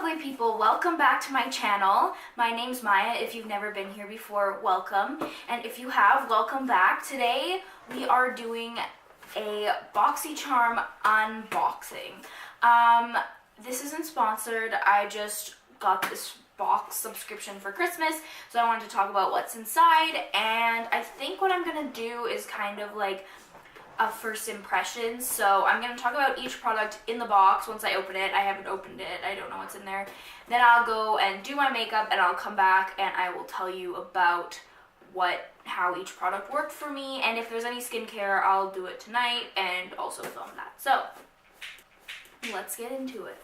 lovely people, welcome back to my channel. My name's Maya. If you've never been here before, welcome. And if you have, welcome back. Today we are doing a Boxycharm unboxing. This isn't sponsored. I just got this box subscription for Christmas, so I wanted to talk about what's inside. And I think what I'm gonna do is kind of like a first impression. So I'm going to talk about each product in the box once I open it. I haven't opened it. I don't know what's in there. Then I'll go and do my makeup and I'll come back and I will tell you about how each product worked for me, and if there's any skincare, I'll do it tonight and also film that. So let's get into it.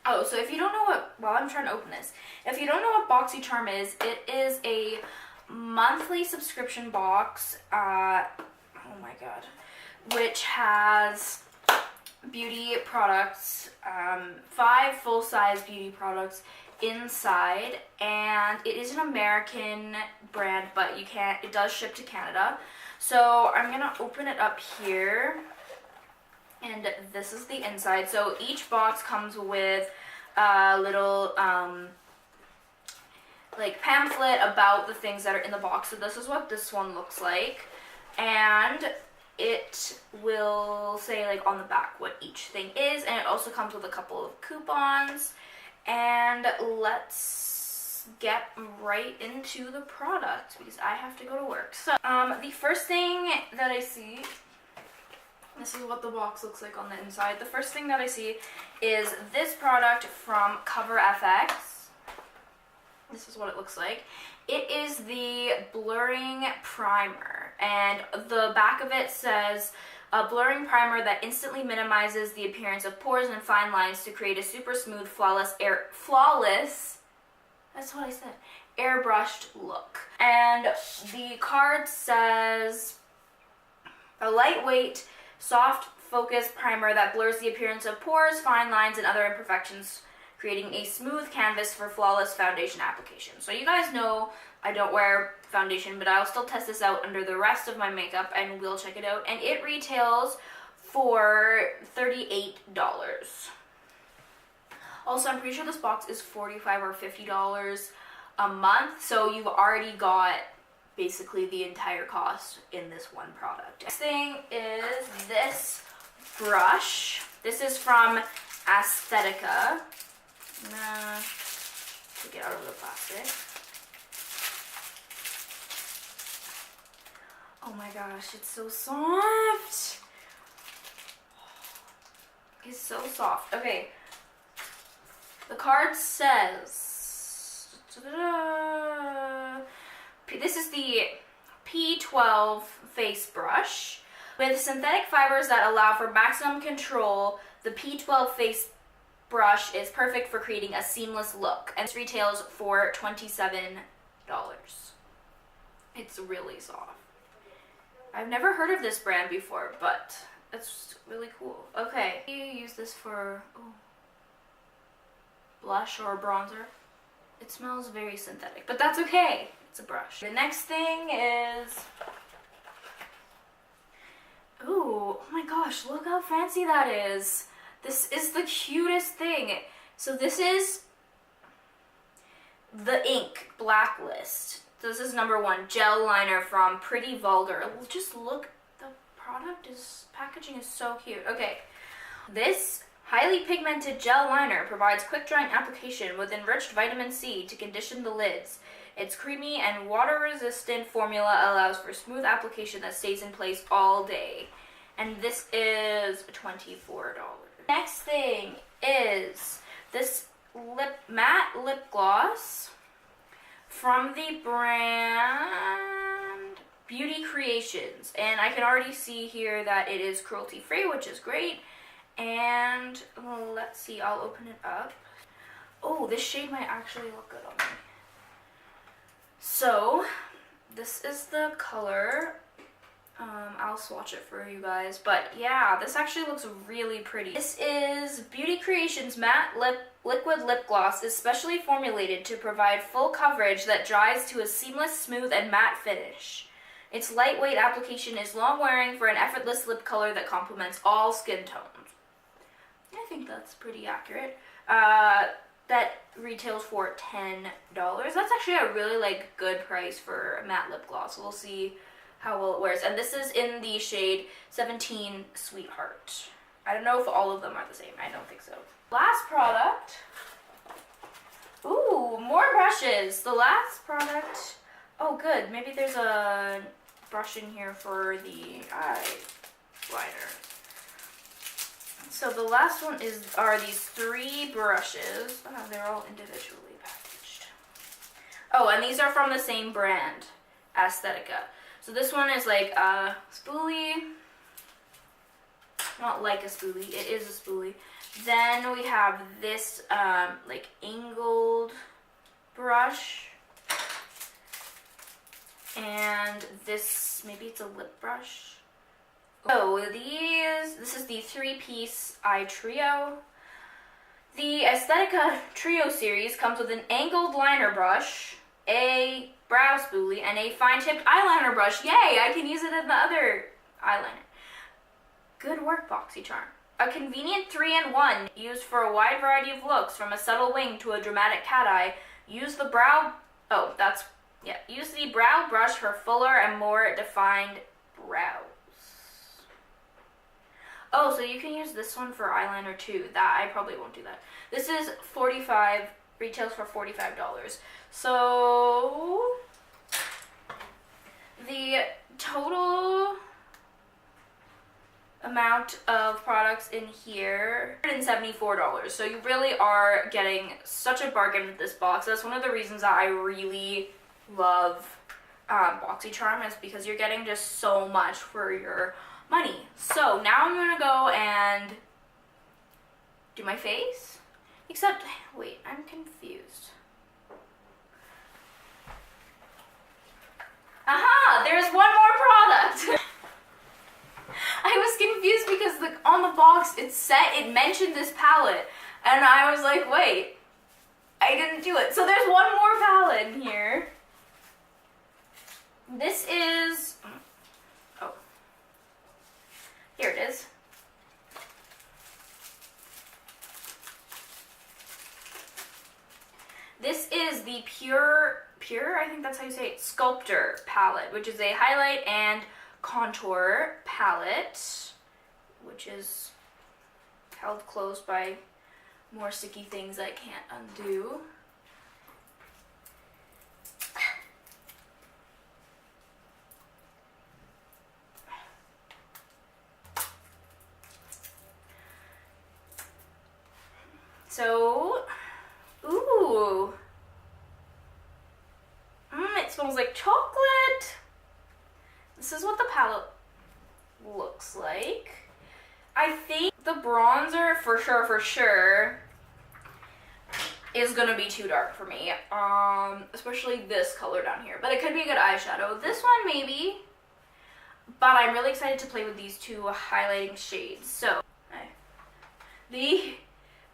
Oh, so if you don't know I'm trying to open this. If you don't know what Boxycharm is, it is a monthly subscription box, oh my god, which has beauty products, 5 full-size beauty products inside, and it is an American brand, but it does ship to Canada. So I'm gonna open it up here. And this is the inside. So each box comes with a little like pamphlet about the things that are in the box. So this is what this one looks like, and it will say like on the back what each thing is, and it also comes with a couple of coupons. And let's get right into the product because I have to go to work. So the first thing that I see, this is what the box looks like on the inside. The first thing that I see is this product from Cover FX. This is what it looks like. It is the blurring primer, and the back of it says a blurring primer that instantly minimizes the appearance of pores and fine lines to create a super smooth, flawless, that's what I said, airbrushed look. And the card says a lightweight, soft focus primer that blurs the appearance of pores, fine lines, and other imperfections, creating a smooth canvas for flawless foundation application. So you guys know I don't wear foundation, but I'll still test this out under the rest of my makeup and we'll check it out. And it retails for $38. Also, I'm pretty sure this box is $45 or $50 a month, so you've already got basically the entire cost in this one product. Next thing is this brush. This is from Aesthetica. Take it out of the plastic. Oh my gosh, it's so soft. It's so soft. Okay. The card says, this is the P12 face brush. With synthetic fibers that allow for maximum control, the P12 face brush is perfect for creating a seamless look. And this retails for $27. It's really soft. I've never heard of this brand before, but it's really cool. Okay, you use this for blush or bronzer. It smells very synthetic, but that's okay. It's a brush. The next thing is, ooh, oh my gosh, look how fancy that is. This is the cutest thing. So this is the Ink Blacklist. This is #1 gel liner from Pretty Vulgar. Just look, the packaging is so cute. Okay, this highly pigmented gel liner provides quick drying application with enriched vitamin C to condition the lids. Its creamy and water-resistant formula allows for smooth application that stays in place all day. And this is $24. Next thing is this matte lip gloss from the brand Beauty Creations. And I can already see here that it is cruelty-free, which is great. And let's see, I'll open it up. Oh, this shade might actually look good on me. So, this is the color. I'll swatch it for you guys, but yeah, this actually looks really pretty. This is Beauty Creations Matte Liquid Lip Gloss, is specially formulated to provide full coverage that dries to a seamless, smooth, and matte finish. Its lightweight application is long wearing for an effortless lip color that complements all skin tones. I think that's pretty accurate. That retails for $10. That's actually a really like good price for a matte lip gloss. So we'll see how well it wears. And this is in the shade 17 Sweetheart. I don't know if all of them are the same. I don't think so. Last product. Ooh, more brushes. The last product. Oh, good. Maybe there's a brush in here for the eyeliner. So the last one are these 3 brushes. Oh, they're all individually packaged. Oh, and these are from the same brand, Aesthetica. So this one is like a spoolie. Not like a spoolie, it is a spoolie. Then we have this like angled brush. And this, maybe it's a lip brush. So this is the 3-piece eye trio. The Aesthetica Trio series comes with an angled liner brush, a brow spoolie, and a fine-tipped eyeliner brush. Yay, I can use it in the other eyeliner. Good work, Boxycharm. A convenient 3-in-1 used for a wide variety of looks, from a subtle wing to a dramatic cat eye. Use the brow brush for fuller and more defined brows. Oh, so you can use this one for eyeliner too. That I probably won't do that. This is retails for $45. So the total amount of products in here, $174. So you really are getting such a bargain with this box. That's one of the reasons that I really love Boxycharm, is because you're getting just so much for your money. So now I'm gonna go and do my face. Except, wait, I'm confused. Aha! There's one more product! I was confused because on the box it mentioned this palette, and I was like, wait, I didn't do it. So there's one more palette in here. This is, oh, here it is. This is the Pur, I think that's how you say it, Sculptor palette, which is a highlight and contour palette, which is held closed by more sticky things I can't undo. So, ooh, it smells like chocolate. This is what the palette looks like. I think the bronzer for sure is gonna be too dark for me, especially this color down here, but it could be a good eyeshadow. This one maybe, but I'm really excited to play with these two highlighting shades. So the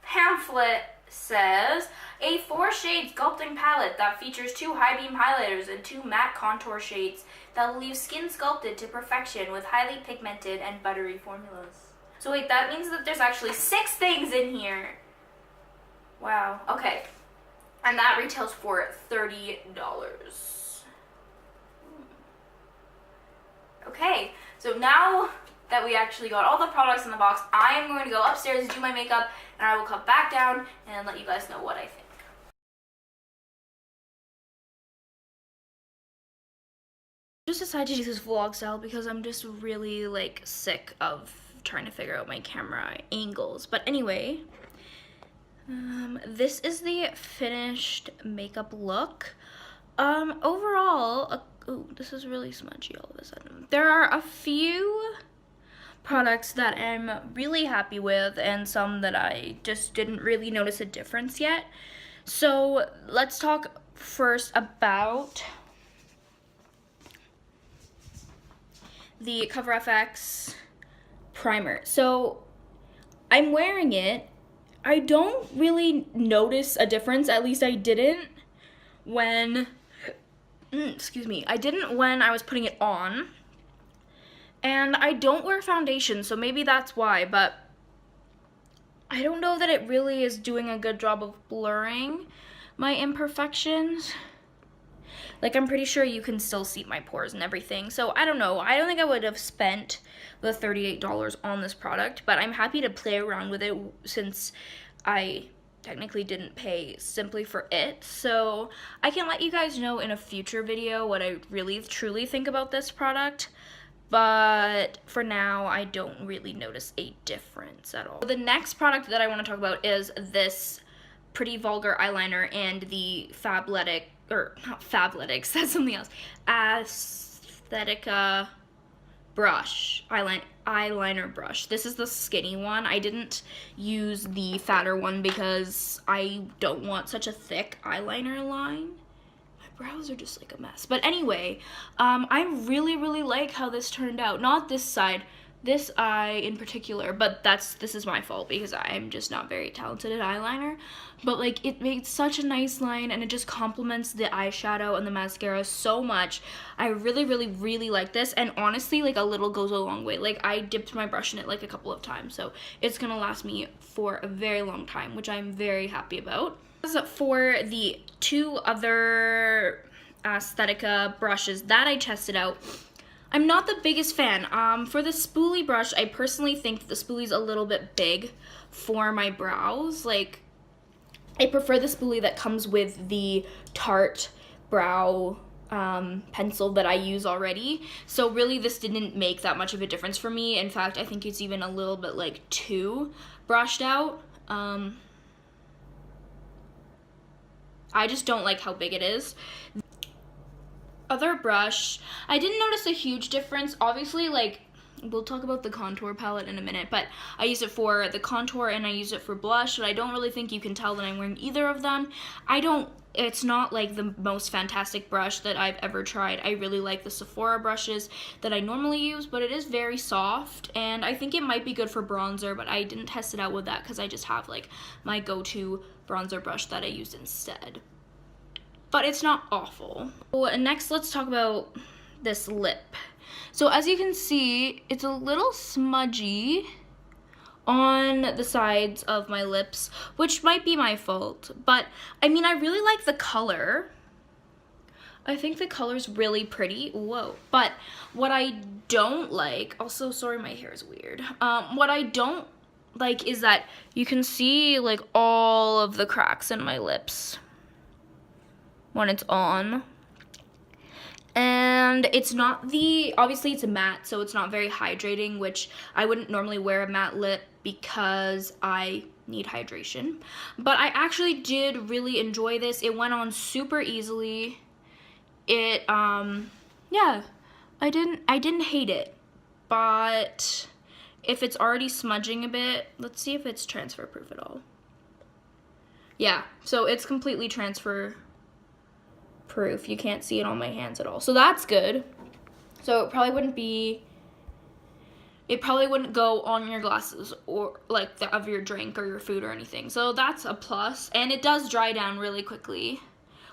pamphlet says a 4-shade sculpting palette that features 2 high beam highlighters and 2 matte contour shades that will leave skin sculpted to perfection with highly pigmented and buttery formulas. So wait, that means that there's actually 6 things in here. Wow, okay. And that retails for $30. Okay, so now that we actually got all the products in the box, I am going to go upstairs, do my makeup, and I will come back down and let you guys know what I think. I just decided to do this vlog style because I'm just really like sick of trying to figure out my camera angles. But anyway, this is the finished makeup look. Overall, ooh, this is really smudgy all of a sudden. There are a few products that I'm really happy with and some that I just didn't really notice a difference yet. So let's talk first about the Cover FX primer. So I'm wearing it. I don't really notice a difference, at least I didn't when excuse me, I didn't when I was putting it on. And I don't wear foundation, so maybe that's why, but I don't know that it really is doing a good job of blurring my imperfections. Like, I'm pretty sure you can still see my pores and everything. So, I don't know. I don't think I would have spent the $38 on this product, but I'm happy to play around with it since I technically didn't pay simply for it. So, I can let you guys know in a future video what I really, truly think about this product. But for now, I don't really notice a difference at all. The next product that I want to talk about is this Pretty Vulgar eyeliner and the Fabletics, that's something else, Aesthetica brush, eyeliner brush. This is the skinny one. I didn't use the fatter one because I don't want such a thick eyeliner line. Brows are just like a mess. But anyway, I really like how this turned out. Not this side, this eye in particular, but this is my fault because I'm just not very talented at eyeliner. But like, it made such a nice line and it just complements the eyeshadow and the mascara so much. I really like this, and honestly, like, a little goes a long way. Like, I dipped my brush in it like a couple of times, so it's gonna last me for a very long time, which I'm very happy about. For the two other Aesthetica brushes that I tested out, I'm not the biggest fan. For the spoolie brush, I personally think the spoolie's a little bit big for my brows. Like, I prefer the spoolie that comes with the Tarte brow pencil that I use already. So really, this didn't make that much of a difference for me. In fact, I think it's even a little bit like too brushed out. I just don't like how big it is. Other brush, I didn't notice a huge difference. Obviously, like, we'll talk about the contour palette in a minute, but I use it for the contour and I use it for blush, but I don't really think you can tell that I'm wearing either of them. It's not like the most fantastic brush that I've ever tried. I really like the Sephora brushes that I normally use, but it is very soft, and I think it might be good for bronzer, but I didn't test it out with that because I just have like my go-to bronzer brush that I used instead. But it's not awful. So next, let's talk about this lip. So as you can see, it's a little smudgy on the sides of my lips, which might be my fault, but I mean, I really like the color. I think the color's really pretty. Whoa. But what I don't like, also, sorry, my hair is weird. What I don't like is that you can see like all of the cracks in my lips when it's on. And it's not obviously it's a matte, so it's not very hydrating, which I wouldn't normally wear a matte lip because I need hydration. But I actually did really enjoy this. It went on super easily. It, yeah, I didn't hate it. But if it's already smudging a bit, let's see if it's transfer proof at all. Yeah, so it's completely transfer proof. You can't see it on my hands at all, so that's good. So it probably wouldn't go on your glasses or like of your drink or your food or anything, so that's a plus. And it does dry down really quickly,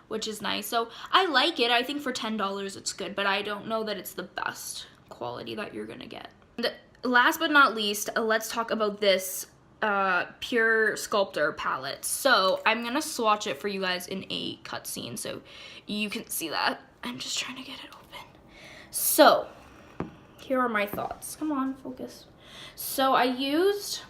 which is nice. So I like it. I think for $10 it's good, but I don't know that it's the best quality that you're gonna get. And last but not least, let's talk about this Pur Sculptor palette. So I'm gonna swatch it for you guys in a cutscene so you can see that. I'm just trying to get it open. So here are my thoughts. Come on, focus. So I used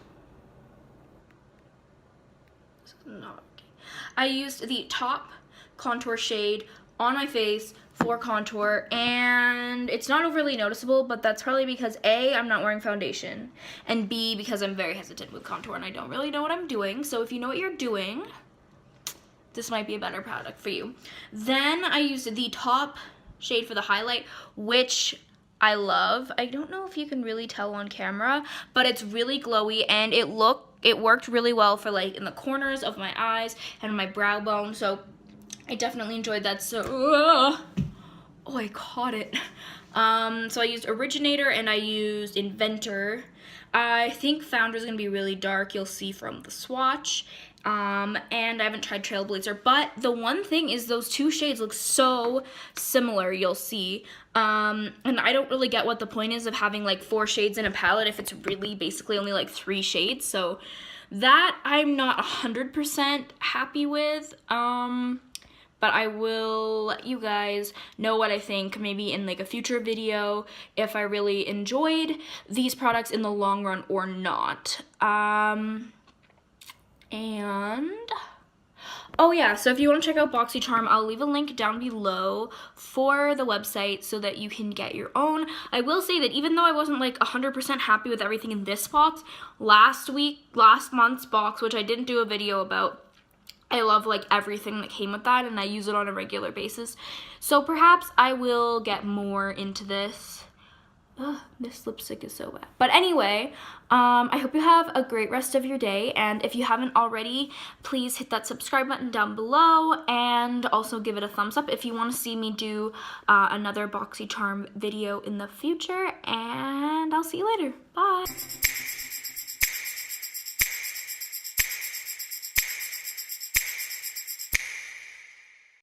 the top contour shade on my face for contour, and it's not overly noticeable, but that's probably because A, I'm not wearing foundation, and B, because I'm very hesitant with contour and I don't really know what I'm doing. So if you know what you're doing, this might be a better product for you. Then I used the top shade for the highlight, which I love. I don't know if you can really tell on camera, but it's really glowy, and it worked really well for like in the corners of my eyes and my brow bone, so I definitely enjoyed that. So oh, I caught it. So I used Originator and I used Inventor. I think Founder is going to be really dark. You'll see from the swatch. And I haven't tried Trailblazer, but the one thing is those two shades look so similar, you'll see. And I don't really get what the point is of having like 4 shades in a palette if it's really basically only like 3 shades. So that I'm not 100% happy with. But I will let you guys know what I think maybe in like a future video if I really enjoyed these products in the long run or not. And oh yeah, so if you want to check out Boxycharm, I'll leave a link down below for the website so that you can get your own. I will say that even though I wasn't like 100% happy with everything in this box, last month's box, which I didn't do a video about, I love like everything that came with that and I use it on a regular basis. So perhaps I will get more into this. Ugh, this lipstick is so wet. But anyway, I hope you have a great rest of your day. And if you haven't already, please hit that subscribe button down below. And also give it a thumbs up if you want to see me do another Boxycharm video in the future. And I'll see you later. Bye.